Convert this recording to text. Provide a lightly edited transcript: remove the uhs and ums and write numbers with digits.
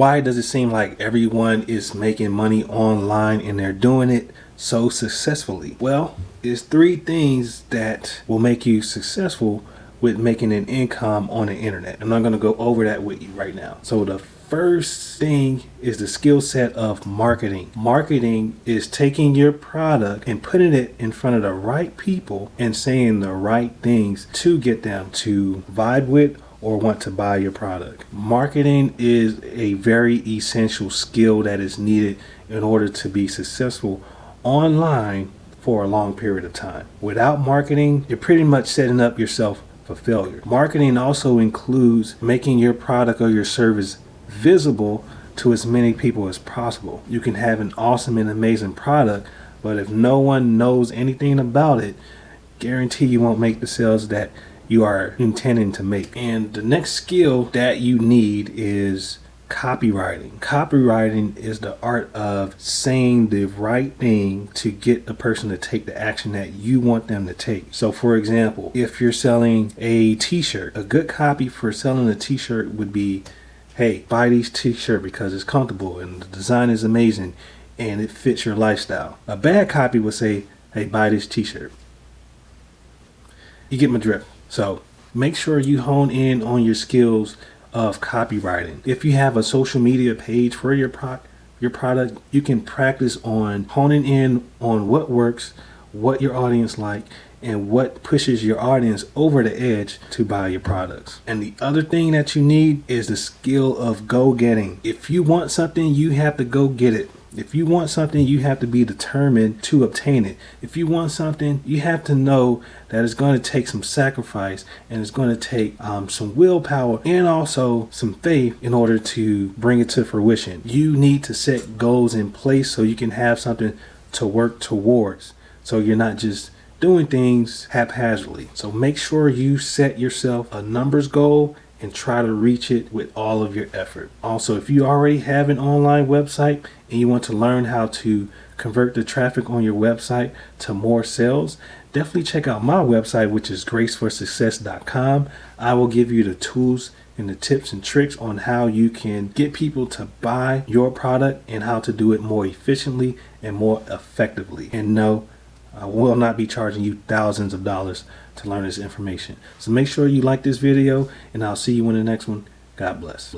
Why does it seem like everyone is making money online and they're doing it so successfully? Well, it's three things that will make you successful with making an income on the internet. I'm not going to go over that with you right now. So the first thing is the skill set of marketing. Marketing is taking your product and putting it in front of the right people and saying the right things to get them to vibe with or want to buy your product. Marketing is a very essential skill that is needed in order to be successful online for a long period of time. Without marketing, you're pretty much setting up yourself for failure. Marketing also includes making your product or your service visible to as many people as possible. You can have an awesome and amazing product, but if no one knows anything about it, guarantee you won't make the sales that you are intending to make. And the next skill that you need is copywriting. Copywriting is the art of saying the right thing to get a person to take the action that you want them to take. So for example, if you're selling a t-shirt, a good copy for selling a t-shirt would be, hey, buy these t-shirt because it's comfortable and the design is amazing and it fits your lifestyle. A bad copy would say, hey, buy this t-shirt. You get my drift. So make sure you hone in on your skills of copywriting. If you have a social media page for your product, you can practice on honing in on what works, what your audience like, and what pushes your audience over the edge to buy your products. And the other thing that you need is the skill of go-getting. If you want something, you have to go get it. If you want something, you have to be determined to obtain it. If you want something, you have to know that it's going to take some sacrifice and it's going to take some willpower and also some faith in order to bring it to fruition. You need to set goals in place so you can have something to work towards. So you're not just doing things haphazardly. So make sure you set yourself a numbers goal and try to reach it with all of your effort. Also, if you already have an online website and you want to learn how to convert the traffic on your website to more sales, definitely check out my website, which is graceforsuccess.com. I will give you the tools and the tips and tricks on how you can get people to buy your product and how to do it more efficiently and more effectively. And no, I will not be charging you thousands of dollars to learn this information. So make sure you like this video and I'll see you in the next one. God bless.